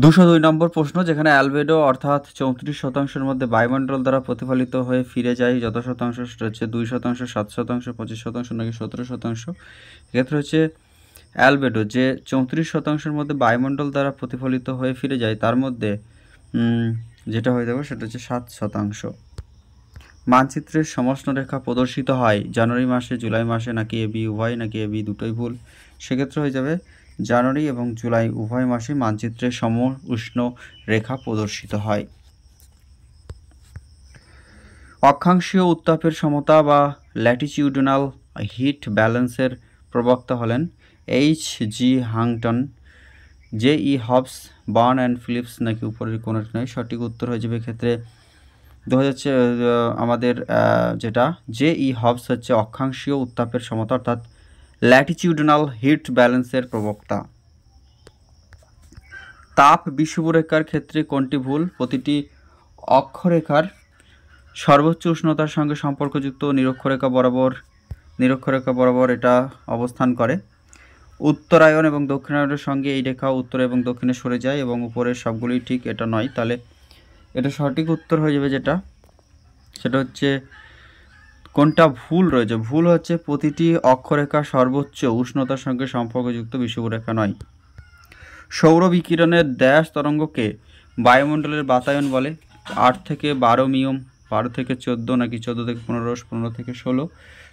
202 নম্বর প্রশ্ন, যেখানে অ্যালবেডো অর্থাৎ 34% মধ্যে বায়ুমণ্ডল দ্বারা প্রতিফলিত হয়ে ফিরে যায় যত শতাংশ, সেটা হচ্ছে 2%, 7%, 25% নাকি 17%। এক্ষেত্রে হচ্ছে অ্যালবেডো যে 34%-এর মধ্যে বায়ুমণ্ডল দ্বারা প্রতিফলিত হয়ে ফিরে যায় তার মধ্যে যেটা হয়ে যাবে সেটা হচ্ছে 7%। মানচিত্রের সমষ্ণরেখা প্রদর্শিত হয় জানুয়ারি মাসে, জুলাই মাসে, নাকি এবি উভয়, নাকি এবি দুটোই ভুল। সেক্ষেত্রে হয়ে যাবে জানুয়ারি এবং জুলাই উভয় মাসে মানচিত্রে সম উষ্ণ রেখা প্রদর্শিত হয়। অক্ষাংশীয় উত্তাপের সমতা বা ল্যাটিটিউডনাল হিট ব্যালেন্সের প্রবক্তা হলেন H G Huntington, J E Hobbs, Byrne and Phillips, নাকি উপরের কোনোটি নয়। সঠিক উত্তর হয়ে যাবে ক্ষেত্রে আমাদের যেটা জে ই হবস হচ্ছে অক্ষাংশীয় উত্তাপের সমতা অর্থাৎ ল্যাটিটিউডনাল হিট ব্যালেন্সের প্রবক্তা। তাপ বিষুবরেখার ক্ষেত্রে কোনটি ভুল? প্রতিটি অক্ষরেখার সর্বোচ্চ উষ্ণতার সঙ্গে সম্পর্কযুক্ত নিরক্ষরেখা বরাবর এটা অবস্থান করে। উত্তরায়ণ এবং দক্ষিণায়নের সঙ্গে এই রেখা উত্তর এবং দক্ষিণে সরে যায় এবং উপরের সবগুলি ঠিক এটা নয়। তাহলে এটা সঠিক উত্তর হয়ে যাবে যেটা, সেটা হচ্ছে কোনটা ভুল রয়েছে? ভুল হচ্ছে প্রতিটি অক্ষরেখা সর্বোচ্চ উষ্ণতার সঙ্গে সম্পর্কযুক্ত বিষুবরেখা নয়। সৌর বিকিরণের ড্যাশ তরঙ্গকে বায়ুমণ্ডলের বাতায়ন বলে। 8 থেকে 12 মিউম, 12 থেকে 14, নাকি 14 থেকে 15, 15 থেকে 16।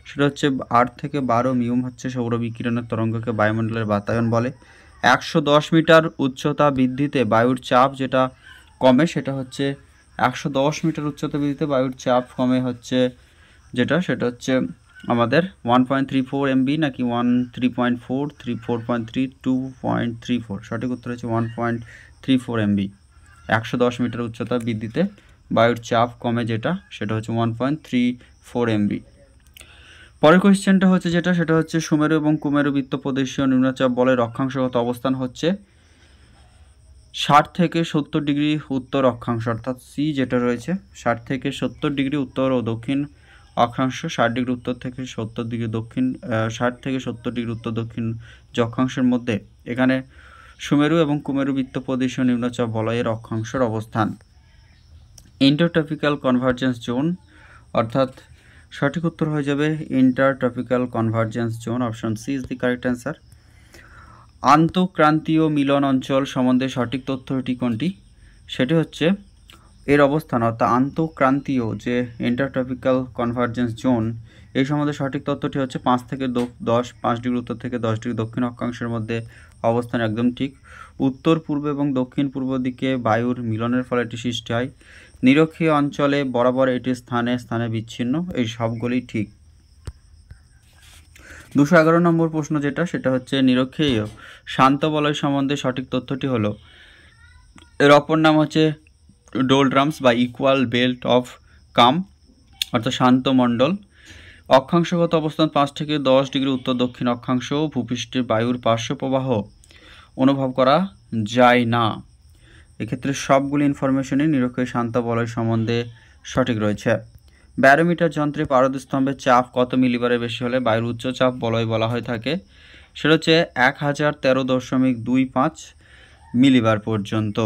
সেটা হচ্ছে 8 থেকে 12 মিউম হচ্ছে সৌর বিকিরণের তরঙ্গকে বায়ুমণ্ডলের বাতায়ন বলে। 110 মিটার উচ্চতা বৃদ্ধিতে বায়ুর চাপ যেটা কমে সেটা হচ্ছে 110 মিটার উচ্চতা বৃদ্ধিতে বায়ুর চাপ কমে হচ্ছে যেটা, সেটা হচ্ছে আমাদের 1.34 MB, নাকি 3.4, 4.3, 2.34। সঠিক উত্তর হচ্ছে 1.34 MB। 110 মিটার উচ্চতা বৃদ্ধিতে বায়ুর চাপ কমে যেটা, সেটা হচ্ছে 1.34 MB। পরের কোয়েশ্চেনটা হচ্ছে যেটা, সেটা হচ্ছে সুমেরু এবং কুমেরু বৃত্ত প্রদেশীয় নিম্নচাপ বলয়ের অক্ষাংশগত অবস্থান হচ্ছে 60 থেকে 70 ডিগ্রি উত্তর অক্ষাংশ, অর্থাৎ সি যেটা রয়েছে 60 থেকে 70 ডিগ্রি উত্তর ও দক্ষিণ অক্ষাংশ, 60 ডিগ্রি উত্তর থেকে 70 ডিগ্রি দক্ষিণ, 60 থেকে 70 ডিগ্রি উত্তর দক্ষিণ যে অক্ষাংশের মধ্যে এখানে সুমেরু এবং কুমেরু বৃত্ত প্রদেশীয় নিম্নচাপ বলয়ের অক্ষাংশের অবস্থান। ইন্টারট্রপিক্যাল কনভার্জেন্স জোন, অর্থাৎ সঠিক উত্তর হয়ে যাবে intertropical convergence zone, option C is the correct answer. আন্তঃক্রান্তীয় মিলন অঞ্চল সম্বন্ধে সঠিক তথ্যটি কোনটি? সেটি হচ্ছে এর অবস্থান, অর্থাৎ আন্তঃক্রান্তীয় যে ইন্টারট্রপিক্যাল কনভার্জেন্স জোন এই সম্বন্ধে সঠিক তথ্যটি হচ্ছে 5 থেকে 5 ডিগ্রি উত্তর থেকে 10 ডিগ্রি দক্ষিণ অক্ষাংশের মধ্যে অবস্থান, একদম ঠিক। উত্তর পূর্ব এবং দক্ষিণ পূর্ব দিকে বায়ুর মিলনের ফলে এটি সৃষ্টি হয়। নিরক্ষীয় অঞ্চলে বরাবর এটি স্থানে স্থানে বিচ্ছিন্ন, এই সবগুলি ঠিক। 211 নম্বর প্রশ্ন যেটা, সেটা হচ্ছে নিরক্ষীয় শান্ত বলয় সম্বন্ধে সঠিক তথ্যটি হলো, এর অপর নাম হচ্ছে ডোলড্রামস বা ইকুয়াল বেল্ট অফ কাম, অর্থাৎ শান্ত মণ্ডল। অক্ষাংশগত অবস্থান 5 থেকে 10 ডিগ্রি উত্তর দক্ষিণ অক্ষাংশ, ভূপৃষ্ঠে বায়ুর পার্শ্ব প্রবাহ অনুভব করা যায় না। এক্ষেত্রে সবগুলি ইনফরমেশনই নিরক্ষীয় শান্ত বলয় সম্বন্ধে সঠিক রয়েছে। ব্যারোমিটার যন্ত্রে পারদস্তম্ভের চাপ কত মিলিবারের বেশি হলে বায়ুর উচ্চচাপ বলয় বলা হয়ে থাকে? সেটা হচ্ছে 1013.25 মিলিবার পর্যন্ত।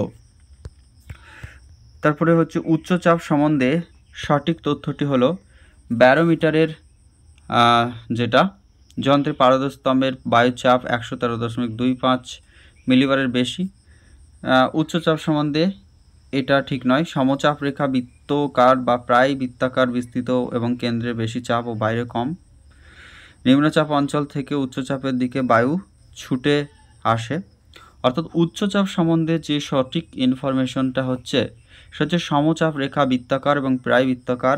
তারপরে হচ্ছে উচ্চচাপ সম্বন্ধে সঠিক তথ্যটি হলো ব্যারোমিটারের যেটা যন্ত্রে পারদস্তম্ভের বায়ুচাপ 113.25 মিলিবারের বেশি। উচ্চচাপ সম্বন্ধে এটা ঠিক নয়। সমচাপ রেখা বৃত্তাকার বা প্রায় বৃত্তাকার বিস্তৃত এবং কেন্দ্রে বেশি চাপ ও বাইরে কম। নিম্নচাপ অঞ্চল থেকে উচ্চচাপের দিকে বায়ু ছুটে আসে। অর্থাৎ উচ্চচাপ সম্বন্ধে যে সঠিক ইনফরমেশনটা হচ্ছে সেটা হচ্ছে সমচাপ রেখা বৃত্তাকার এবং প্রায় বৃত্তাকার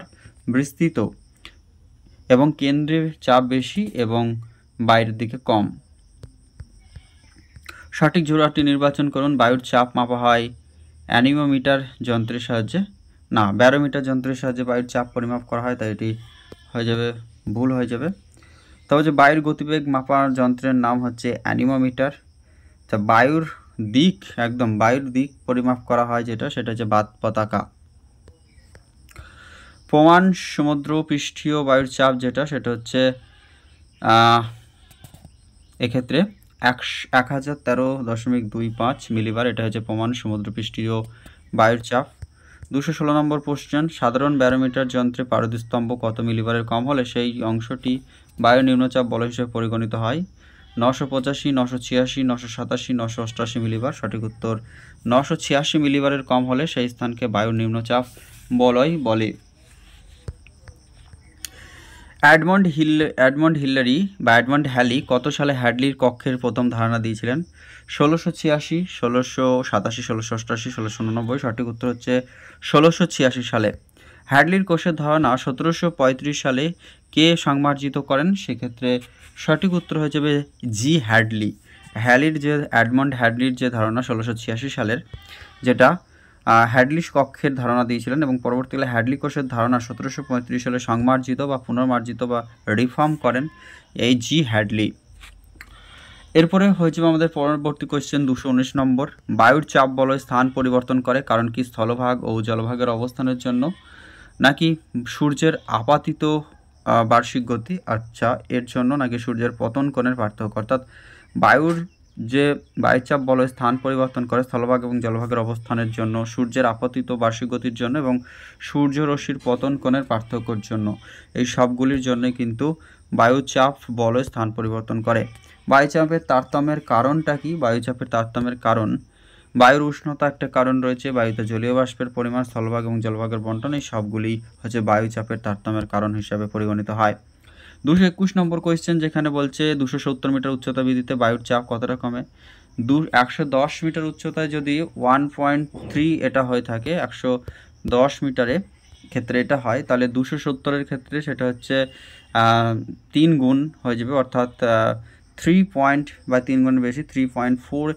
বিস্তৃত এবং কেন্দ্রে চাপ বেশি এবং বাইরের দিকে কম। সঠিক জোড়াটি নির্বাচন করুন। বায়ুর চাপ মাপা হয় অ্যানিমোমিটার যন্ত্রের সাহায্যে, না ব্যারোমিটার যন্ত্রের সাহায্যে বায়ুর চাপ পরিমাপ করা হয়, তাই এটি হয়ে যাবে ভুল হয়ে যাবে। তবে যে বায়ুর গতিবেগ মাপার যন্ত্রের নাম হচ্ছে অ্যানিমোমিটার। তা বায়ুর দিক, একদম বায়ুর দিক পরিমাপ করা হয় যেটা, সেটা হচ্ছে বাত পতাকা। প্রমাণ সমুদ্র পৃষ্ঠীয় বায়ুর চাপ যেটা, সেটা হচ্ছে এক্ষেত্রে 1013.25 মিলিবার, এটা হচ্ছে প্রমাণ সমুদ্রপৃষ্ঠীয় বায়ুর চাপ। 216 নম্বর কোশ্চেন, সাধারণ ব্যারোমিটার যন্ত্রে পারদস্তম্ভ কত মিলিবারের কম হলে সেই অংশটি বায়ু নিম্নচাপ বলয় হিসেবে পরিগণিত হয়? 985, 986, 987, 988 মিলিবার। সঠিক উত্তর 986 মিলিবারের কম হলে সেই স্থানকে বায়ুর নিম্নচাপ বলয় বলে। এডমন্ড হিলারি বা এডমন্ড হ্যালি কত সালে হ্যাডলির কক্ষের প্রথম ধারণা দিয়েছিলেন? 1686, 1687, 1688, 1689। সঠিক উত্তর হচ্ছে 1686 সালে। হ্যাডলির কোষের ধারণা 1735 সালে কে সংমার্জিত করেন? সেক্ষেত্রে সঠিক উত্তর হয়ে যাবে জি হ্যাডলি। এডমন্ড হ্যাডলির যে ধারণা 1686 সালের, যেটা হ্যাডলি কক্ষের ধারণা দিয়েছিলেন এবং পরবর্তীকালে হ্যাডলি কোষের ধারণা 1735 সালে সংমার্জিত বা পুনর্মার্জিত বা রিফর্ম করেন এই জি হ্যাডলি। এরপরে হয়ে যাবে আমাদের পরবর্তী কোয়েশ্চেন 219 নম্বর, বায়ুর চাপ বলয় স্থান পরিবর্তন করে কারণ কি? স্থলভাগ ও জলভাগের অবস্থানের জন্য, নাকি সূর্যের আপাতিত বার্ষিক গতি, আচ্ছা এর জন্য, নাকি সূর্যের পতন কোণের পার্থক্য? অর্থাৎ বায়ুর বায়ুচাপ বলয় স্থান পরিবর্তন করে স্থলভাগ এবং জলভাগের অবস্থানের জন্য, সূর্যের আপতিত বার্ষিক গতির জন্য এবং সূর্য রশ্মির পতন কোণের পার্থক্যের জন্য। এই সবগুলির জন্য কিন্তু বায়ুচাপ বলয় স্থান পরিবর্তন করে। বায়ুচাপের তারতম্যের কারণটা কি? বায়ুচাপের তারতম্যের কারণ, বায়ুর উষ্ণতা একটা কারণ রয়েছে, বায়ুতে জলীয় বাষ্পের পরিমাণ, স্থলভাগ এবং জলভাগের বন্টন, এই সবগুলি হচ্ছে বায়ুচাপের তারতম্যের কারণ হিসাবে পরিগণিত হয়। 221 নম্বর কোয়েশ্চেন, যেখানে বলছে 270 মিটার উচ্চতা বৃদ্ধিতে বায়ুর চাপ কতটা কমে? 110 মিটার উচ্চতায় যদি 1.3 এটা হয়ে থাকে, 110 মিটারে ক্ষেত্রে এটা হয়, তাহলে 270-এর ক্ষেত্রে সেটা হচ্ছে 3 গুণ হয়ে যাবে, অর্থাৎ 3 গুণ বেশি, 3.4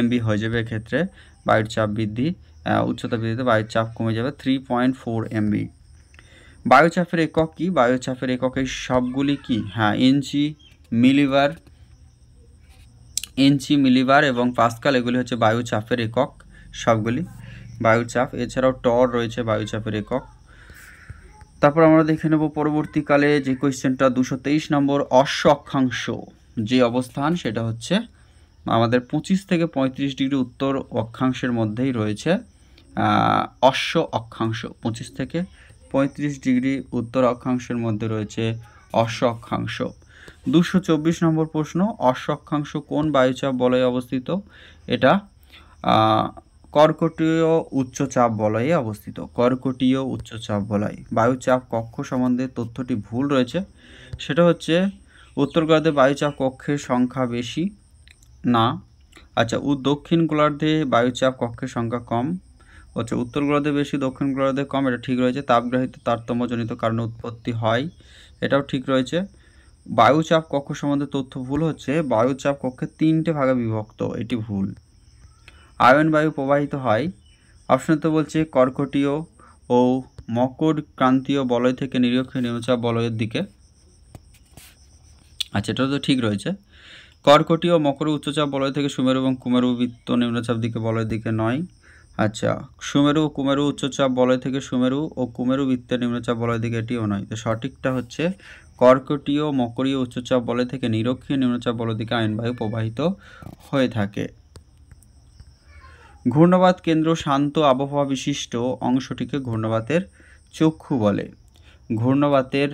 MB হয়ে যাবে। এক্ষেত্রে বায়ুর চাপ বৃদ্ধি, উচ্চতা বৃদ্ধিতে বায়ুর চাপ কমে যাবে 3.4 MB। বায়ুচাপের একক কি? বায়ুচাপের একক এই সবগুলি কি? হ্যাঁ, ইঞ্চি, মিলিবার এবং পাস্কাল, এগুলি হচ্ছে বায়ুচাপের একক সবগুলি বায়ুচাপ। এছাড়াও টর রয়েছে বায়ুচাপের একক। তারপর আমরা দেখে নেব পরবর্তীকালে যে কোয়েশ্চেনটা 223 নম্বর, অশ্ব অক্ষাংশ যে অবস্থান সেটা হচ্ছে আমাদের 25 থেকে 35 ডিগ্রি উত্তর অক্ষাংশের মধ্যেই রয়েছে অশ্ব অক্ষাংশ। 25 থেকে 35 ডিগ্রি উত্তর অক্ষাংশের মধ্যে রয়েছে অশ্ব অক্ষাংশ। 224 নম্বর প্রশ্ন, অশ্ব অক্ষাংশ কোন বায়ুচাপ বলয়ে অবস্থিত? এটা কর্কটীয় উচ্চচাপ বলয়ে অবস্থিত। কর্কটীয় উচ্চচাপ বলয়। বায়ুচাপ কক্ষ সম্বন্ধে তথ্যটি ভুল রয়েছে, সেটা হচ্ছে উত্তর গোলার্ধে বায়ুচাপ কক্ষের সংখ্যা বেশি না। আচ্ছা, দক্ষিণ গোলার্ধে বায়ুচাপ কক্ষের সংখ্যা কম। আচ্ছা, উত্তর গোলার্ধে বেশি, দক্ষিণ গোলার্ধে কম, এটা ঠিক রয়েছে। তাপগ্রহিত তারতম্যজনিত কারণে উৎপত্তি হয়, এটাও ঠিক রয়েছে। বায়ুচাপ কক্ষ সম্বন্ধে তথ্য ভুল হচ্ছে বায়ুচাপ কক্ষে 3টে ভাগে বিভক্ত, এটি ভুল। আয়ন বায়ু প্রবাহিত হয়, অপশনতে বলছে কর্কটীয় ও মকর ক্রান্তীয় বলয় থেকে নিরক্ষীয় নিম্নচাপ বলয়ের দিকে। আচ্ছা, এটা তো ঠিক রয়েছে। কর্কটীয় মকর উচ্চচাপ বলয় থেকে সুমেরু এবং কুমেরু বৃত্ত নিম্নচাপ দিকে বলয়ের দিকে নয়। আচ্ছা, সুমেরু ও কুমেরু উচ্চচাপ বলয় থেকে সুমেরু ও কুমেরু বৃত্তের নিম্নচাপ বলয়ের দিকে, এটিও নয়। তো সঠিকটা হচ্ছে কর্কটীয় মকরীয় উচ্চচাপ বলয় থেকে নিরক্ষীয় নিম্নচাপ বলয়ের দিকে আয়ন বায়ু প্রবাহিত হয়ে থাকে। ঘূর্ণবাত কেন্দ্র শান্ত আবহাওয়া বিশিষ্ট অংশটিকে ঘূর্ণবাতের চক্ষু বলে। ঘূর্ণবাতের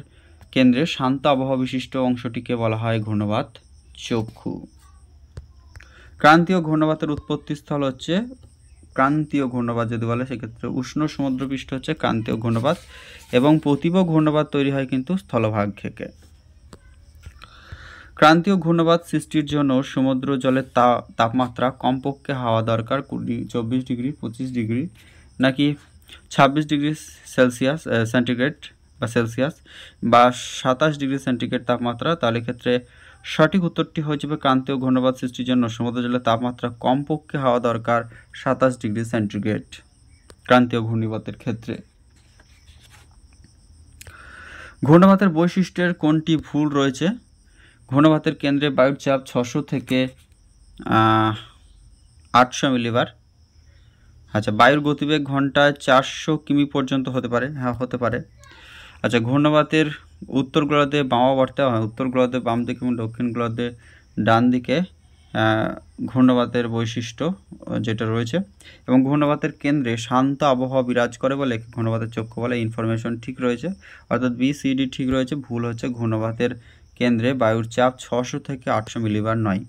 কেন্দ্রে শান্ত আবহাওয়া বিশিষ্ট অংশটিকে বলা হয় ঘূর্ণবাত চক্ষু। ক্রান্তীয় ঘূর্ণবাতের উৎপত্তি স্থল হচ্ছে, ক্রান্তীয় ঘূর্ণবাত যদি বলে সেক্ষেত্রে উষ্ণ সমুদ্রপৃষ্ঠ হচ্ছে ক্রান্তীয় ঘূর্ণবাত, এবং প্রতিভ ঘূর্ণবাত তৈরি হয় কিন্তু স্থলভাগ থেকে। ক্রান্তীয় ঘূর্ণবাত সৃষ্টির জন্য সমুদ্র জলের তাপমাত্রা কমপক্ষে হওয়া দরকার 24 ডিগ্রি, 25 ডিগ্রি, নাকি 26 ডিগ্রি সেন্টিগ্রেড বা সেলসিয়াস বা 27 ডিগ্রি সেন্টিগ্রেড তাপমাত্রা? তাহলে ক্ষেত্রে সঠিক উত্তরটি হয়ে যাবে ক্রান্তীয় ঘূর্ণবাত সৃষ্টির জন্য সমুদ্র জলের তাপমাত্রা কমপক্ষে হওয়া দরকার 27 ডিগ্রি সেন্টিগ্রেড ক্রান্তীয় ঘূর্ণিবাতের ক্ষেত্রে। ঘূর্ণবাতের বৈশিষ্ট্যের কোনটি ভুল রয়েছে? ঘূর্ণবাতের কেন্দ্রে বায়ুর চাপ 600 থেকে 800 মিলিবার। আচ্ছা, বায়ুর গতিবেগ ঘন্টায় 400 কিমি পর্যন্ত হতে পারে। হ্যাঁ, হতে পারে। আচ্ছা, ঘূর্ণবাতের উত্তর গোলার্ধে বামাবর্তে হয়, উত্তর গোলার্ধে বাম দিকে এবং দক্ষিণ গোলার্ধে ডান দিকে ঘূর্ণবাতের বৈশিষ্ট্য যেটা রয়েছে, এবং ঘূর্ণবাতের কেন্দ্রে শান্ত আবহাওয়া বিরাজ করে বলে ঘূর্ণবাতের চক্ষ বলে। ইনফরমেশন ঠিক রয়েছে, অর্থাৎ BCD ঠিক রয়েছে। ভুল হচ্ছে, ঘূর্ণবাতের কেন্দ্রে বায়ুর চাপ 600 থেকে 800 মিলিবার নয়।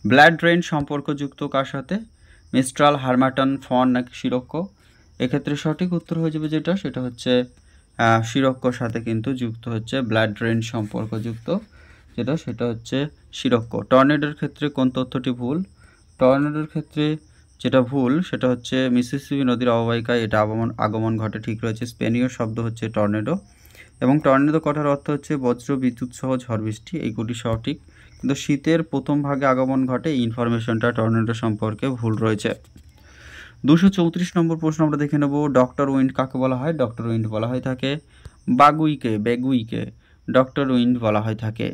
ব্লাড ড্রেন সম্পর্কযুক্ত কার সাথে? মিস্ট্রাল, হারমাটন, ফন নাকি শিরক্ষ? এক্ষেত্রে সঠিক উত্তর হয়ে যাবে যেটা, সেটা হচ্ছে শিরক্কর সাথে কিন্তু যুক্ত হচ্ছে ব্লাড ড্রেন সম্পর্কযুক্ত যেটা, সেটা হচ্ছে শিরক্ষ। টর্নেডোর ক্ষেত্রে কোন তথ্যটি ভুল? টর্নেডোর ক্ষেত্রে যেটা ভুল সেটা হচ্ছে মিসিসিপি নদীর অববাহিকায় এটা আগমন ঘটে, ঠিক রয়েছে। স্পেনীয় শব্দ হচ্ছে টর্নেডো, এবং টর্নেডো কথার অর্থ হচ্ছে বজ্র বিদ্যুৎ সহ ঝড় বৃষ্টি, এইগুলি সঠিক। কিন্তু শীতের প্রথম ভাগে আগমন ঘটে, এই ইনফরমেশনটা টর্নেডো সম্পর্কে ভুল রয়েছে। 234 নম্বর প্রশ্ন আমরা দেখে নেব। ডক্টর উইন্ড কাকে বলা হয়? ডক্টর উইন্ড বলা হয়ে থাকে বেগুইকে ডক্টর উইন্ড বলা হয়ে থাকে।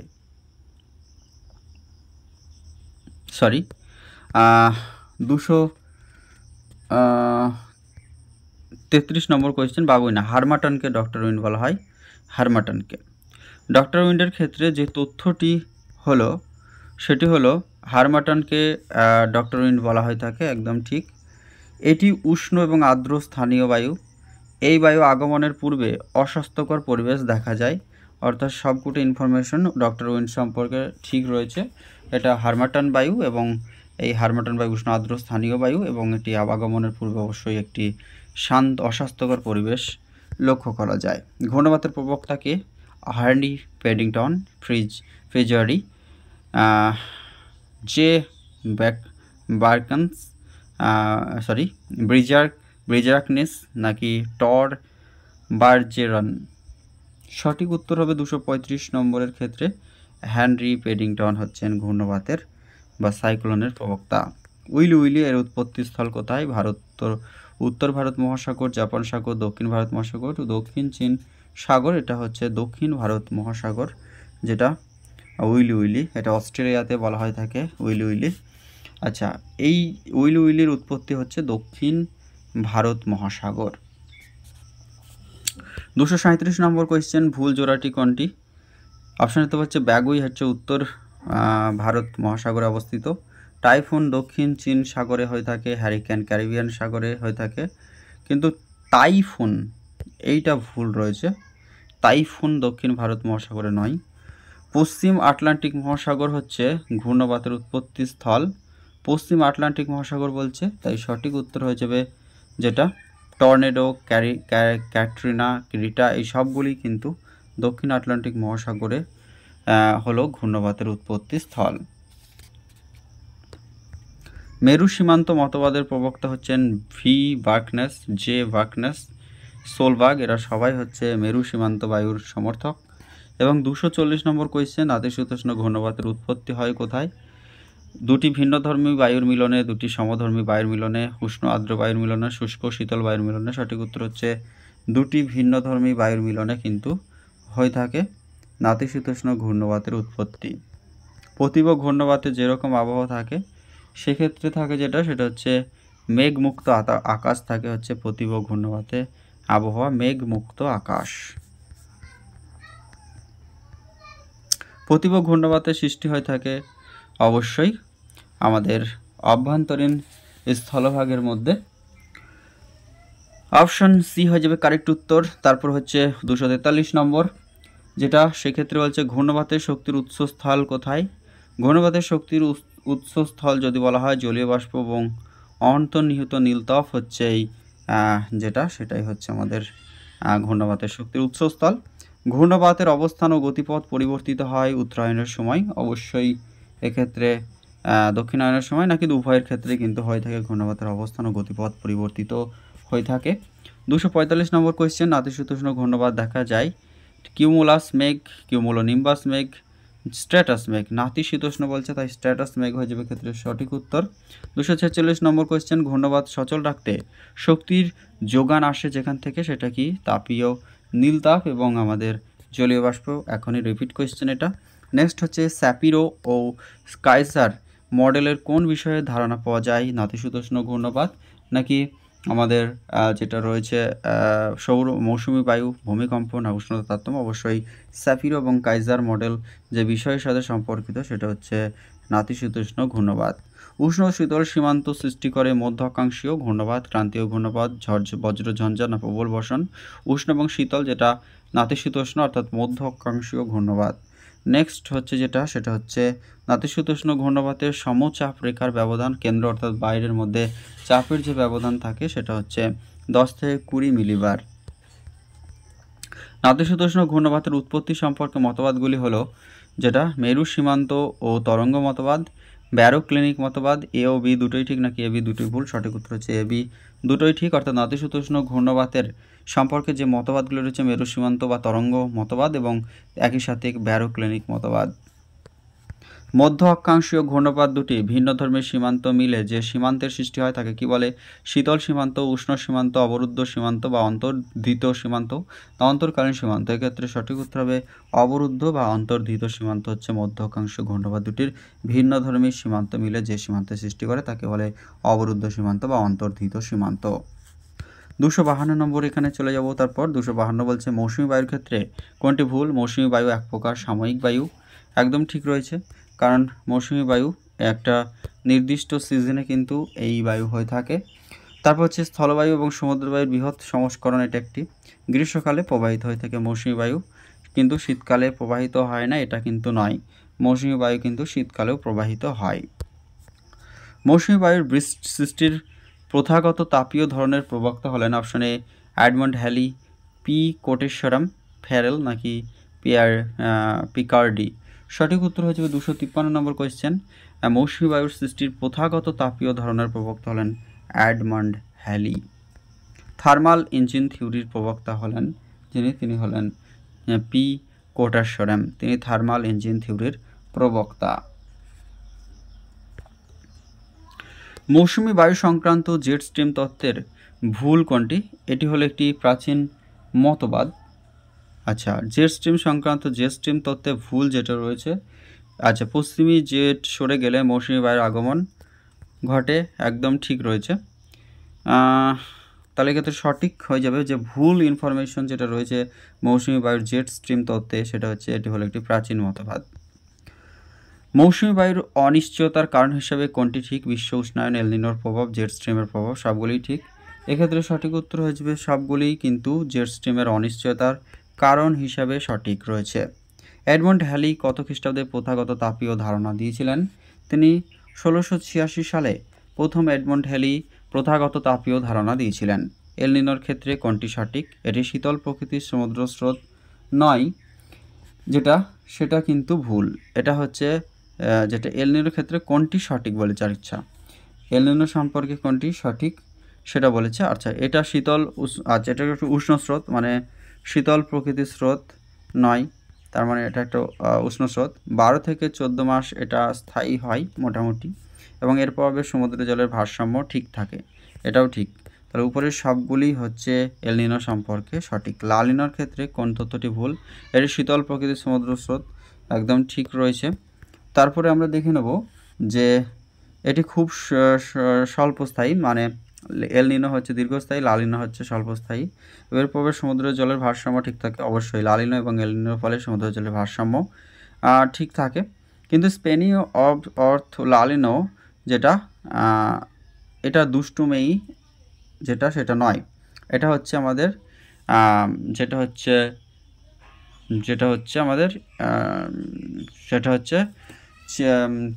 সরি, 233 নম্বর কোয়েশ্চেন, বাগুই না, হারমাটনকে ডক্টর উইন্ড বলা হয়, হারমাটনকে। ডক্টর উইন্ডের ক্ষেত্রে যে তথ্যটি হলো সেটি হলো হারমাটনকে ডক্টর উইন্ড বলা হয়ে থাকে, একদম ঠিক। এটি উষ্ণ এবং আর্দ্র স্থানীয় বায়ু। এই বায়ু আগমনের পূর্বে অস্বাস্থ্যকর পরিবেশ দেখা যায়, অর্থাৎ সবকটি ইনফরমেশন ডক্টর উইন্ড সম্পর্কে ঠিক রয়েছে। এটা হারমাটন বায়ু, এবং এই হারমাটন বায়ু উষ্ণ আর্দ্র স্থানীয় বায়ু, এবং এটি আগমনের পূর্বে অবশ্যই একটি শান্ত অস্বাস্থ্যকর পরিবেশ লক্ষ্য করা যায়। ঘূর্ণবাতের প্রবক্তাকে হার্নি পেডিংটন, ফ্রিজারি, জে বার্কান্স, ব্রিজার্কনেস নাকি টর বার্জেরন? সঠিক উত্তর হবে 235 নম্বরের ক্ষেত্রে হেনরি পেডিংটন হচ্ছেন ঘূর্ণবাতের বা সাইক্লোনের প্রবক্তা। উইলি এর উৎপত্তিস্থল কোথায়? উত্তর ভারত মহাসাগর, জাপান সাগর, দক্ষিণ ভারত মহাসাগর, দক্ষিণ চীন সাগর। এটা হচ্ছে দক্ষিণ ভারত মহাসাগর, যেটা উইলি, এটা অস্ট্রেলিয়াতে বলা হয়ে থাকে উইলি। আচ্ছা, এই উইলির উৎপত্তি হচ্ছে দক্ষিণ ভারত মহাসাগর। 237 নম্বর কোয়েশ্চেন, ভুল জোড়াটি কোনটি? অপশন হতে হচ্ছে ব্যাগুই হচ্ছে উত্তর ভারত মহাসাগরে অবস্থিত, টাইফুন দক্ষিণ চীন সাগরে হয়ে থাকে, হ্যারিকেন ক্যারিবিয়ান সাগরে হয়ে থাকে। কিন্তু টাইফুন এইটা ভুল রয়েছে, টাইফুন দক্ষিণ ভারত মহাসাগরে নয়। পশ্চিম আটলান্টিক মহাসাগর হচ্ছে ঘূর্ণবাতের উৎপত্তি স্থল, পশ্চিম আটলান্টিক মহাসাগর বলছে, তাই সঠিক উত্তর হয়ে যাবে যেটা টর্নেডো, ক্যাটরিনা, রিটা, এই সবগুলি কিন্তু দক্ষিণ আটলান্টিক মহাসাগরে হলো ঘূর্ণবাতের উৎপত্তি স্থল। মেরু সীমান্ত মতবাদের প্রবক্তা হচ্ছেন বার্কনেস, জে বার্কনেস, সোলবার্গ, এরা সবাই হচ্ছে মেরু সীমান্ত বায়ুর সমর্থক। এবং 240 নম্বর কোয়েশ্চেন, নাতিশীতোষ্ণ ঘূর্ণবাতের উৎপত্তি হয় কোথায়? দুটি ভিন্নধর্মী বায়ুর মিলনে, দুটি সমধর্মী বায়ুর মিলনে, উষ্ণ আর্দ্র বায়ুর মিলনে, শুষ্ক শীতল বায়ুর মিলনে। সঠিক উত্তর হচ্ছে দুটি ভিন্নধর্মী বায়ুর মিলনে কিন্তু হয়ে থাকে নাতিশীতোষ্ণ ঘূর্ণবাতের উৎপত্তি। প্রতিভ ঘূর্ণবাতে যেরকম আবহাওয়া থাকে সেক্ষেত্রে থাকে যেটা, সেটা হচ্ছে মেঘমুক্ত আকাশ থাকে, হচ্ছে প্রতিভ ঘূর্ণবাতে আবহাওয়া, মেঘমুক্ত আকাশ। প্রতিভ ঘূর্ণবাতের সৃষ্টি হয়ে থাকে অবশ্যই আমাদের অভ্যন্তরীণ স্থলভাগের মধ্যে। অপশন সি হয়ে যাবে কারেক্ট উত্তর। তারপর হচ্ছে 243 নম্বর, যেটা সেক্ষেত্রে বলছে ঘূর্ণবাতের শক্তির উৎসস্থল কোথায়? ঘূর্ণবাতের শক্তির উৎসস্থল যদি বলা হয় জলীয় বাষ্প এবং অন্তর্নিহিত নীলতফ হচ্ছে এই যেটা, সেটাই হচ্ছে আমাদের ঘূর্ণবাতের শক্তির উৎসস্থল। ঘূর্ণবাতের অবস্থান ও গতিপথ পরিবর্তিত হয় উত্তরায়ণের সময়, অবশ্যই এক্ষেত্রে দক্ষিণায়নের সময় নাকি উভয়ের ক্ষেত্রে কিন্তু হয়ে থাকে ঘূর্ণবাতের অবস্থান ও গতিপথ পরিবর্তিত হয়ে থাকে। 245 নম্বর কোয়েশ্চেন, নাতিশীতোষ্ণ ঘূর্ণবাত দেখা যায় কিউমুলাস মেঘ, কিউমুলোনিম্বাস মেঘ, স্ট্র্যাটাস মেঘ। নাতিশীতোষ্ণ বলছে, তাই স্ট্র্যাটাস মেঘ হয়ে যাবে ক্ষেত্রে সঠিক উত্তর। 246 নম্বর কোয়েশ্চেন, ঘূর্ণবাত সচল রাখতে শক্তির যোগান আসে যেখান থেকে, সেটা কি? তাপীয় নীলতাপ এবং আমাদের জলীয় বাষ্প। এখনই রিপিট কোয়েশ্চেন এটা। নেক্সট হচ্ছে স্যাপিরো ও স্কাইসার মডেলের কোন বিষয়ে ধারণা পাওয়া যায়? নাতিশীতোষ্ণ ঘূর্ণবাত নাকি আমাদের যেটা রয়েছে সৌর মৌসুমি বায়ু, ভূমিকম্প না উষ্ণতা তারতম্য, অবশ্যই স্যাফিরো এবং কাইজার মডেল যে বিষয়ের সাথে সম্পর্কিত সেটা হচ্ছে নাতিশীতোষ্ণ ঘূর্ণবাত। উষ্ণ শীতল সীমান্ত সৃষ্টি করে মধ্য অক্ষাংশীয় ঘূর্ণবাত, ক্রান্তীয় ঘূর্ণবাত, বজ্র ঝঞ্ঝা না প্রবল বর্ষণ। উষ্ণ এবং শীতল যেটা নাতিশীতোষ্ণ অর্থাৎ মধ্য অক্ষাংশীয় ঘূর্ণবাত। নেক্সট হচ্ছে যেটা সেটা হচ্ছে নাতিশীতোষ্ণ ঘূর্ণবাতের সমচাপ রেখার ব্যবধান কেন্দ্র অর্থাৎ বাইরের মধ্যে চাপের যে ব্যবধান থাকে সেটা হচ্ছে 10 থেকে 20 মিলিবার। নাতিশীতোষ্ণ ঘূর্ণবাতের উৎপত্তি সম্পর্কে মতবাদগুলি হলো যেটা মেরু সীমান্ত ও তরঙ্গ মতবাদ, ব্যারোক্লিনিক মতবাদ। এ ও বি দুটোই ঠিক নাকি এ বি দুটোই ভুল? সঠিক উত্তর হচ্ছে এ বি দুটোই ঠিক। অর্থাৎ নাতিশীতোষ্ণ ঘূর্ণবাতের সম্পর্কে যে মতবাদগুলো রয়েছে মেরু সীমান্ত বা তরঙ্গ মতবাদ এবং একই সাথে ব্যারোক্লিনিক মতবাদ। মধ্য অক্ষাংশীয় ঘূর্ণবাত দুটি ভিন্ন ধর্মের সীমান্ত মিলে যে সীমান্তের সৃষ্টি হয় তাকে কি বলে? শীতল সীমান্ত, উষ্ণ সীমান্ত, অবরুদ্ধ সীমান্ত বা অন্তর্ধিত সীমান্ত, অন্তর্কালীন সীমান্ত। এক্ষেত্রে সঠিক উত্তর হবে অবরুদ্ধ বা অন্তর্ধিত সীমান্ত হচ্ছে মধ্য অক্ষাংশীয় ঘূর্ণবাত দুটির ভিন্ন ধর্মীয় সীমান্ত মিলে যে সীমান্তের সৃষ্টি করে তাকে বলে অবরুদ্ধ সীমান্ত বা অন্তর্ধিত সীমান্ত। 252 নম্বর এখানে চলে যাব। তারপর 252 বলছে মৌসুমী বায়ুর ক্ষেত্রে কোনটি ভুল? মৌসুমী বায়ু এক প্রকার সাময়িক বায়ু, একদম ঠিক রয়েছে, কারণ মৌসুমী বায়ু একটা নির্দিষ্ট সিজনে কিন্তু এই বায়ু হয়ে থাকে। তারপর হচ্ছে স্থলবায়ু এবং সমুদ্র বায়ুর বৃহৎ সংস্করণ, এটা একটি গ্রীষ্মকালে প্রবাহিত হয়ে থাকে মৌসুমী বায়ু, কিন্তু শীতকালে প্রবাহিত হয় না, এটা কিন্তু নয়। মৌসুমী বায়ু কিন্তু শীতকালেও প্রবাহিত হয়। মৌসুমী বায়ুর সৃষ্টির প্রথাগত তাপীয় ধরনের প্রবক্তা হলেন option A Edmond Halley, P Koteswaram, Farrell নাকি পিকার্ডি। সঠিক উত্তর হয়ে যাবে 253 নম্বর কোয়েশ্চেন। মৌসুমী বায়ুর সৃষ্টির প্রথাগত তাপীয় ধরনের প্রবক্তা হলেন এডমন্ড হ্যালি। থার্মাল ইঞ্জিন থিওরির প্রবক্তা হলেন তিনি হলেন পি কোটেশ্বরম, তিনি থার্মাল ইঞ্জিন থিওরির প্রবক্তা। মৌসুমী বায়ু সংক্রান্ত জেট স্ট্রিম তত্ত্বের ভুল কোনটি? এটি হলো একটি প্রাচীন মতবাদ। আচ্ছা, জেট স্ট্রিম তত্ত্বে ভুল যেটা রয়েছে, আচ্ছা পশ্চিমী জেট সরে গেলে মৌসুমী বায়ুর আগমন ঘটে, একদম ঠিক রয়েছে। তাহলে ক্ষেত্রে সঠিক হয়ে যাবে যে ভুল ইনফরমেশন যেটা রয়েছে মৌসুমী বায়ুর জেট স্ট্রিম তত্ত্বে সেটা হচ্ছে এটি হলো একটি প্রাচীন মতবাদ। মৌসুমী বায়ুর অনিশ্চয়তার কারণ হিসেবে কোনটি ঠিক? বিশ্ব উষ্ণায়ন, এল নিনোর প্রভাব, জেট স্ট্রিমের প্রভাব, সবগুলিই ঠিক। এক্ষেত্রে সঠিক উত্তর হয়ে যাবে সবগুলিই কিন্তু জেট স্ট্রিমের অনিশ্চয়তার কারণ হিসাবে সঠিক রয়েছে। এডমন্ড হ্যালি কত খ্রিস্টাব্দে প্রথাগত তাপীয় ধারণা দিয়েছিলেন? তিনি 1686 সালে প্রথম এডমন্ড হ্যালি প্রথাগত তাপীয় ধারণা দিয়েছিলেন। এল নিনোর ক্ষেত্রে কোনটি সঠিক? এটি শীতল প্রকৃতির সমুদ্র স্রোত নয়, যেটা সেটা কিন্তু ভুল। এটা হচ্ছে যেটা এল নিনোর ক্ষেত্রে কোনটি সঠিক বলেছে, আর ইচ্ছা এল নিনো সম্পর্কে কোনটি সঠিক সেটা বলেছে। আচ্ছা, এটা শীতল আচ্ছা এটা একটু উষ্ণ স্রোত, মানে শীতল প্রকৃতির স্রোত নয়, তার মানে এটা একটা উষ্ণ স্রোত। 12 থেকে 14 মাস এটা স্থায়ী হয় মোটামুটি, এবং এর প্রভাবে সমুদ্রের জলের ভারসাম্য ঠিক থাকে, এটাও ঠিক। তাহলে উপরের সবগুলি হচ্ছে এল নিনো সম্পর্কে সঠিক। লা নিনোর ক্ষেত্রে কোন তথ্যটি ভুল? এটি শীতল প্রকৃতির সমুদ্র স্রোত, একদম ঠিক রয়েছে। তারপরে আমরা দেখে নেব যে এটি খুব স্বল্পস্থায়ী, মানে এল নিনো হচ্ছে দীর্ঘস্থায়ী, লা নিনো হচ্ছে স্বল্পস্থায়ী। এর প্রভাবে সমুদ্রের জলের ভারসাম্য ঠিক থাকে, অবশ্যই লা নিনো এবং এল নিনোর ফলে সমুদ্রের জলের ভারসাম্য ঠিক থাকে। কিন্তু স্পেনীয় অর্থ লা নিনো যেটা এটা দুষ্টুমেই যেটা সেটা নয়, এটা হচ্ছে আমাদের যেটা হচ্ছে আমাদের সেটা হচ্ছে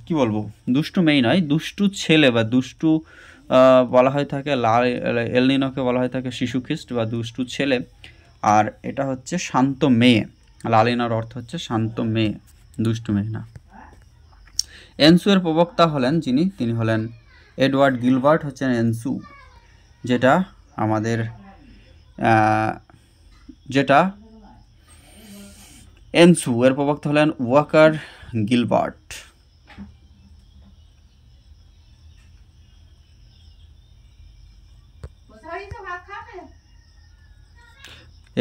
কি বলবো, দুষ্টু মেয়ে নয়, দুষ্টু ছেলে বা দুষ্টু বলা হয়ে থাকে। এল নিনোকে বলা হয়ে থাকে শিশু খ্রিস্ট বা দুষ্টু ছেলে, আর এটা হচ্ছে শান্ত মেয়ে। লা নিনোর অর্থ হচ্ছে শান্ত মেয়ে, দুষ্টু মেয়ে না। এনসু এর প্রবক্তা হলেন তিনি হলেন এডওয়ার্ড গিলবার্ট হচ্ছেন এনসু, যেটা আমাদের এনসু এর প্রবক্তা হলেন ওয়াকার গিলবার্ট।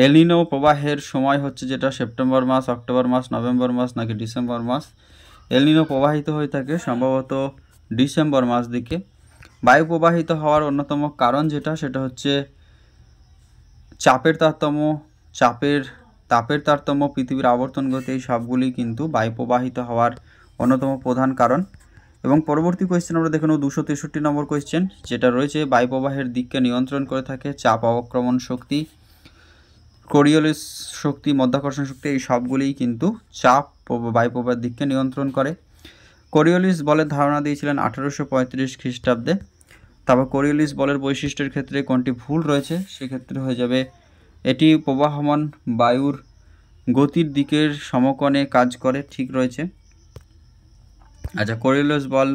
এল নিনো প্রবাহের সময় হচ্ছে যেটা সেপ্টেম্বর মাস, অক্টোবর মাস, নভেম্বর মাস নাকি ডিসেম্বর মাস? এল নিনো প্রবাহিত হয়ে থাকে সম্ভবত ডিসেম্বর মাস দিকে। বায়ু প্রবাহিত হওয়ার অন্যতম কারণ যেটা সেটা হচ্ছে চাপের তারতম্য, পৃথিবীর আবর্তন গতি, এই সবগুলি কিন্তু বায়ু প্রবাহিত হওয়ার অন্যতম প্রধান কারণ। এবং পরবর্তী কোয়েশ্চেন আমরা দেখে নেব 263 নম্বর কোয়েশ্চেন, যেটা রয়েছে বায়ু প্রবাহের দিককে নিয়ন্ত্রণ করে থাকে চাপ অবক্রমণ শক্তি, কোরিওলিস শক্তি, মধ্যাকর্ষণ শক্তি, এই সবগুলিই কিন্তু চাপ বায়ু প্রবাহের দিককে নিয়ন্ত্রণ করে। কোরিওলিস বলের ধারণা দিয়েছিলেন 1835 খ্রিস্টাব্দে। তারপর কোরিওলিস বলের বৈশিষ্ট্যের ক্ষেত্রে কোনটি ভুল রয়েছে, সেক্ষেত্রে হয়ে যাবে এটি প্রবাহমান বায়ুর গতির দিকের সমকোণে কাজ করে, ঠিক রয়েছে। আচ্ছা, কোরিওলিস বল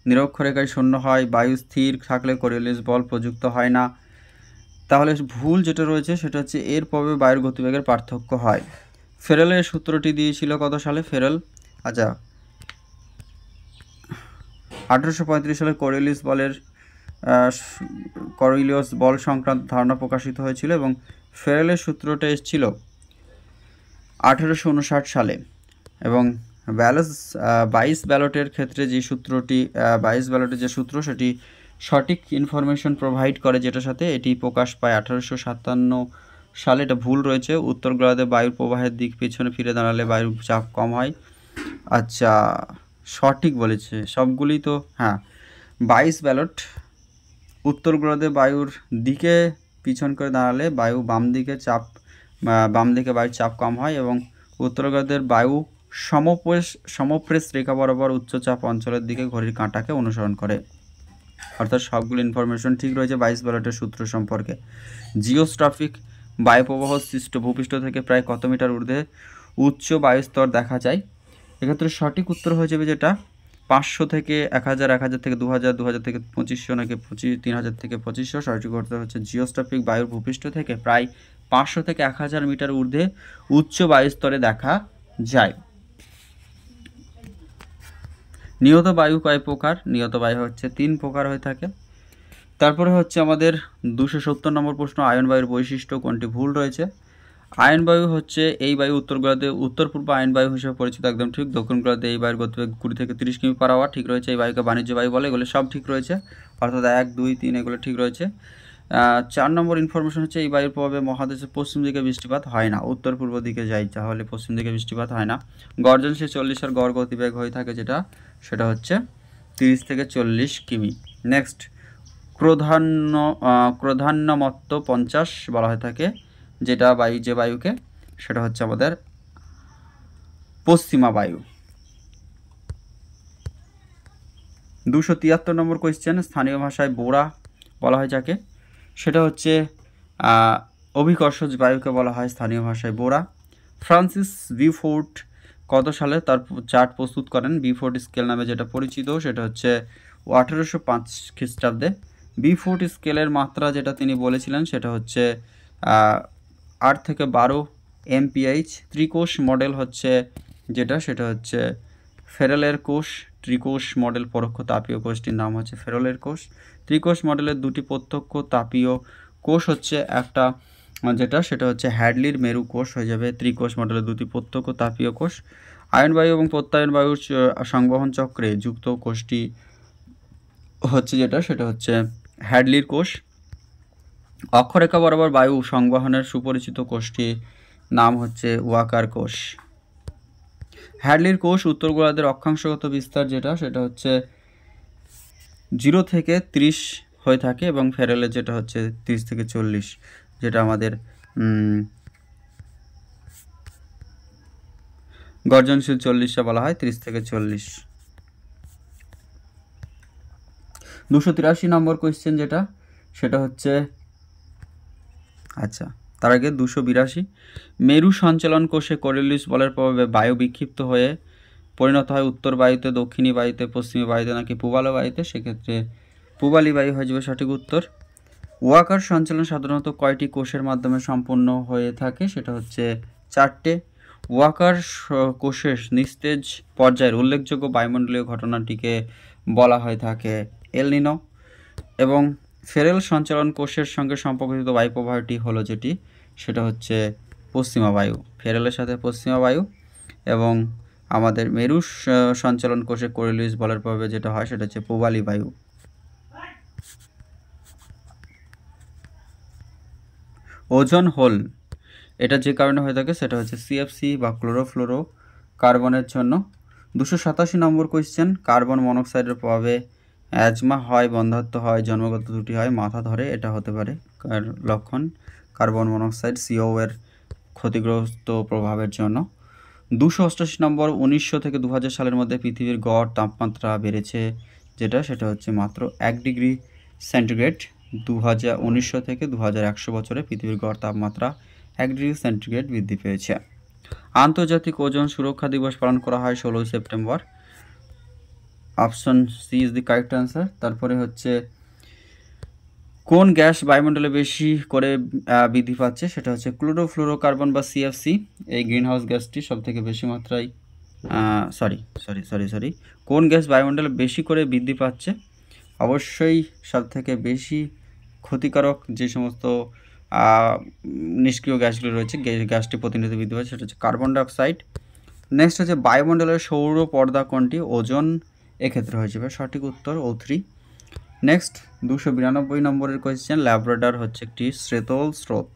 নিরক্ষরেখায় শূন্য হয়, বায়ু স্থির থাকলে কোরিওলিস বল প্রযুক্ত হয় না। তাহলে ভুল যেটা রয়েছে সেটা হচ্ছে এর প্রভাবে বায়ুর গতিবেগের পার্থক্য হয়। ফেরেলের সূত্রটি দিয়েছিল কত সালে ফেরেল? আচ্ছা, 1835 সালে কোরিওলিস বল সংক্রান্ত ধারণা প্রকাশিত হয়েছিল এবং ফেরেলের সূত্রটা এসেছিল 1859 সালে। এবং 22 ব্যালটের ক্ষেত্রে যে সূত্রটি 22 ব্যালটের যে সূত্র সেটি সঠিক ইনফরমেশন প্রোভাইড করে, যেটার সাথে এটি প্রকাশ পায় 1857 সালে। এটা ভুল রয়েছে। উত্তর গোলার্ধে বায়ুর প্রবাহের দিক পেছনে ফিরে দাঁড়ালে বায়ুর চাপ কম হয়। আচ্ছা, সঠিক বলেছে সবগুলি তো। হ্যাঁ, 22 ব্যালট, উত্তর গোলার্ধে বায়ুর দিকে পিছন করে দাঁড়ালে বায়ু বাম দিকে বায়ুর চাপ কম হয় এবং উত্তর গোলার্ধের বায়ু সমপ্রেস রেখা বরাবর উচ্চচাপ অঞ্চলের দিকে ঘড়ির কাঁটাকে অনুসরণ করে। অর্থাৎ সবগুলো ইনফরমেশন ঠিক রয়েছে 22 ব্যালটের সূত্র সম্পর্কে। জিওস্ট্রাফিক বায়ুপ্রবাহ সৃষ্ট ভূপৃষ্ঠ থেকে প্রায় কত মিটার ঊর্ধ্বে উচ্চ বায়ুস্তর দেখা যায়? এক্ষেত্রে সঠিক উত্তর হয়ে যাবে যেটা 500 থেকে 1000, 1000 থেকে 2000, 2000 থেকে 2500, নাকি 3000 থেকে 2500। সঠিক উত্তর হচ্ছে জিওস্ট্রাফিক বায়ুর ভূপৃষ্ঠ থেকে প্রায় 500 থেকে 1000 মিটার ঊর্ধ্বে উচ্চ বায়ুস্তরে দেখা যায়। নিয়ত বায়ু কয় প্রকার? নিয়ত বায়ু হচ্ছে 3 প্রকার হয়ে থাকে। তারপরে হচ্ছে আমাদের 270 নম্বর প্রশ্ন, আয়ন বায়ুর বৈশিষ্ট্য কোনটি ভুল রয়েছে? আয়ন বায়ু হচ্ছে এই বায়ু উত্তর গোলার্ধে উত্তর পূর্ব আয়ন বায়ু হিসেবে পরিচিত, একদম ঠিক। দক্ষিণ গোলার্ধে এই বায়ুর গতিবেগ 20 থেকে 30 কিমি পার আওয়ার, ঠিক রয়েছে। এই বায়ুকে বাণিজ্য বায়ু বলে, এগুলো সব ঠিক রয়েছে। অর্থাৎ 1, 2, 3 এগুলো ঠিক রয়েছে। 4 নম্বর ইনফরমেশন হচ্ছে এই বায়ুর প্রভাবে মহাদেশের পশ্চিম দিকে বৃষ্টিপাত হয় না, উত্তর পূর্ব দিকে যাই তাহলে পশ্চিম দিকে বৃষ্টিপাত হয় না। গর্জনশীল 40 এর গড় গতিবেগ হয়ে থাকে যেটা, সেটা হচ্ছে 30 থেকে 40 কিমি। নেক্সট, ক্রধান্যমত্ত 50 বলা হয়ে থাকে যেটা যে বায়ুকে, সেটা হচ্ছে আমাদের পশ্চিমা বায়ু। 273 নম্বর কোয়েশ্চেন, স্থানীয় ভাষায় বোরা বলা হয় যাকে, সেটা হচ্ছে অভিকর্ষজ বায়ুকে বলা হয় স্থানীয় ভাষায় বোরা। ফ্রান্সিস বিউফোর্ট কত সালে তার চার্ট প্রস্তুত করেন? বিউফোর্ট স্কেল নামে যেটা পরিচিত, সেটা হচ্ছে 1805 খ্রিস্টাব্দে। বিউফোর্ট স্কেলের মাত্রা যেটা তিনি বলেছিলেন সেটা হচ্ছে 8 থেকে 12 MPH। ত্রিকোষ মডেল হচ্ছে যেটা, সেটা হচ্ছে ফেরেলের কোষ। ত্রিকোষ মডেল পরোক্ষ তাপীয় কোষটির নাম হচ্ছে ফেরেলের কোষ। ত্রিকোষ মডেলের দুটি প্রত্যক্ষ তাপীয় কোষ হচ্ছে একটা যেটা, সেটা হচ্ছে হ্যাডলির মেরু কোষ হয়ে যাবে ত্রিকোষ মডেলের দুটি প্রত্যক্ষ তাপীয় কোষ। আয়ন বায়ু এবং প্রত্যায়ন বায়ুর সংবহন চক্রে যুক্ত কোষটি হচ্ছে যেটা, সেটা হচ্ছে হ্যাডলির কোষ। অক্ষরেখা বরাবর বায়ু সংবহনের সুপরিচিত কোষটির নাম হচ্ছে ওয়াকার কোষ। হ্যাডলির কোষ উত্তর গোলার্ধের অক্ষাংশগত বিস্তার যেটা, সেটা হচ্ছে 0 থেকে 30 হয়ে থাকে এবং ফেরেলের যেটা হচ্ছে 30 থেকে 40, যেটা আমাদের গর্জনশীল 40 বলা হয়, 30 থেকে 40। 283 নম্বর কোয়েশ্চেন যেটা, সেটা হচ্ছে, আচ্ছা তার আগে 282, মেরু সঞ্চালন কোষে কোরিওলিস বলের প্রভাবে বায়ু বিক্ষিপ্ত হয়ে পরিণত হয় উত্তর বায়ুতে, দক্ষিণী বায়ুতে, পশ্চিমী বায়ুতে, নাকি পূবালি বায়ুতে? সেক্ষেত্রে পূবালি বায়ু হয়ে যাবে সঠিক উত্তর। ওয়াকার সঞ্চালন সাধারণত কয়টি কোষের মাধ্যমে সম্পন্ন হয়ে থাকে? সেটা হচ্ছে 4টে। ওয়াকার কোষের নিস্তেজ পর্যায়ের উল্লেখযোগ্য বায়ুমণ্ডলীয় ঘটনাটিকে বলা হয়ে থাকে এল নিনো। এবং ফেরেল সঞ্চালন কোষের সঙ্গে সম্পর্কিত বায়ু প্রবাহটি হলো যেটি, সেটা হচ্ছে পশ্চিমা বায়ু। ফেরেলের সাথে পশ্চিমা বায়ু। এবং আমাদের মেরু সঞ্চালন কোষে কোরিওলিস বলের প্রভাবে যেটা হয় সেটা হচ্ছে পূবালি বায়ু। ওজন হোল এটা যে কারণে হয়ে থাকে সেটা হচ্ছে সিএফসি বা ক্লোরোফ্লোরো কার্বনের জন্য। 287 নম্বর কোয়েশ্চেন, কার্বন মনোক্সাইডের প্রভাবে অ্যাজমা হয়, বন্ধ্যাত্ব হয়, জন্মগত ত্রুটি হয়, মাথা ধরে, এটা হতে পারে লক্ষণ কার্বন মনোক্সাইড CO এর ক্ষতিগ্রস্ত প্রভাবের জন্য। 288 নম্বর, 1900 থেকে 2000 সালের মধ্যে পৃথিবীর গড় তাপমাত্রা বেড়েছে সেটা হচ্ছে মাত্র 1 ডিগ্রি সেন্টিগ্রেড। 1900 থেকে 2100 বছরে পৃথিবীর গড় তাপমাত্রা 1 ডিগ্রি সেন্টিগ্রেড বৃদ্ধি পেয়েছে। আন্তর্জাতিক ওজন সুরক্ষা দিবস পালন করা হয় 16 September. Option C is the correct answer. তারপরে হচ্ছে কোন গ্যাস বায়ুমণ্ডলে বেশি করে বৃদ্ধি পাচ্ছে, সেটা হচ্ছে ক্লোরোফ্লোরোকার্বন বা সিএফসি। এই গ্রিনহাউস গ্যাসটি সবথেকে বেশি মাত্রায় কোন গ্যাস বায়ুমণ্ডলে বেশি করে বৃদ্ধি পাচ্ছে? অবশ্যই সবথেকে বেশি ক্ষতিকারক যে সমস্ত নিষ্ক্রিয় গ্যাসগুলো রয়েছে, গ্যাসটি প্রতিনিয়ত বৃদ্ধি পাচ্ছে, সেটা হচ্ছে কার্বন ডাইঅক্সাইড। নেক্সট হচ্ছে বায়ুমণ্ডলের সৌর পর্দা কোনটি? ওজোন এক্ষেত্রে হয়ে যাবে সঠিক উত্তর O3। নেক্সট 292 নম্বরের কোয়েশ্চেন, ল্যাব্রাডর হচ্ছে একটি শীতল স্রোত।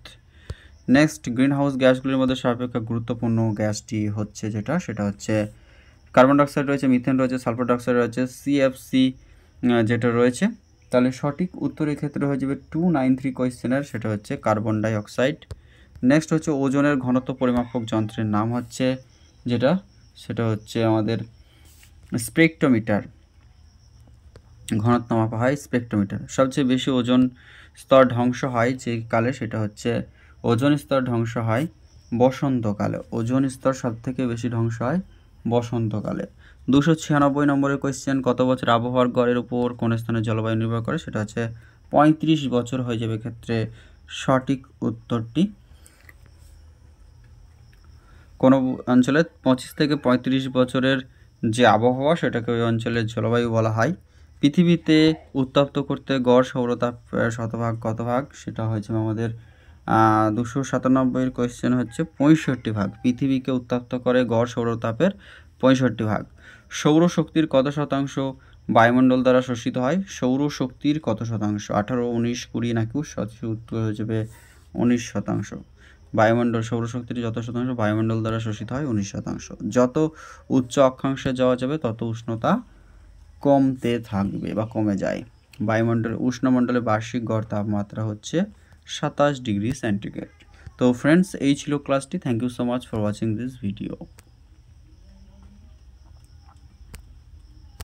নেক্সট গ্রিনহাউস গ্যাসগুলির মধ্যে সর্বাপেক্ষা গুরুত্বপূর্ণ গ্যাসটি হচ্ছে সেটা হচ্ছে কার্বন ডাইঅক্সাইড রয়েছে, মিথেন রয়েছে, সালফার ডাইঅক্সাইড রয়েছে, সিএফসি যেটা রয়েছে। তাহলে সঠিক উত্তরের ক্ষেত্রে হয়ে যাবে 293 কোয়েশ্চেনের, সেটা হচ্ছে কার্বন ডাইঅক্সাইড। নেক্সট হচ্ছে ওজনের ঘনত্ব পরিমাপক যন্ত্রের নাম হচ্ছে সেটা হচ্ছে আমাদের স্পেকট্রোমিটার। ঘনত্ব মাপা হয় স্পেকট্রোমিটার। সবচেয়ে বেশি ওজন স্তর ধ্বংস হয় যে কালে, সেটা হচ্ছে ওজন স্তর ধ্বংস হয় বসন্তকালে। ওজন স্তর সবথেকে বেশি ধ্বংস হয় বসন্তকালে। 296 নম্বরের কোয়েশ্চেন, কত বছর আবহাওয়ার গড়ের উপর কোন স্থানের জলবায়ু নির্ভর করে? সেটা হচ্ছে 35 বছর হয়ে যাবে ক্ষেত্রে সঠিক উত্তরটি। কোনো অঞ্চলে 25 থেকে 35 বছরের যে আবহাওয়া সেটাকে ওই অঞ্চলের জলবায়ু বলা হয়। পৃথিবীতে উত্তপ্ত করতে গড় সৌরতাপ শতভাগ কত ভাগ? সেটা হচ্ছে আমাদের 297 কোয়েশ্চেন হচ্ছে 65 ভাগ। পৃথিবীকে উত্তপ্ত করে গড় সৌরতাপের 65 ভাগ। সৌরশক্তির কত শতাংশ বায়ুমণ্ডল দ্বারা শোষিত হয়? সৌরশক্তির কত শতাংশ? 18, 19, 20 নাকি সঠিক উত্তর হয়ে যাবে 19%। বায়ুমণ্ডল সৌরশক্তির যত শতাংশ বায়ুমণ্ডল দ্বারা শোষিত হয় 19%। যত উচ্চ অক্ষাংশে যাওয়া যাবে তত উষ্ণতা কমতে থাকবে বা কমে যায়। উষ্ণমণ্ডলে বার্ষিক গড় তাপমাত্রা হচ্ছে 27 ডিগ্রি সেন্টিগ্রেড। তো ফ্রেন্ডস, এই ছিল ক্লাসটি। Thank you so much for watching this video.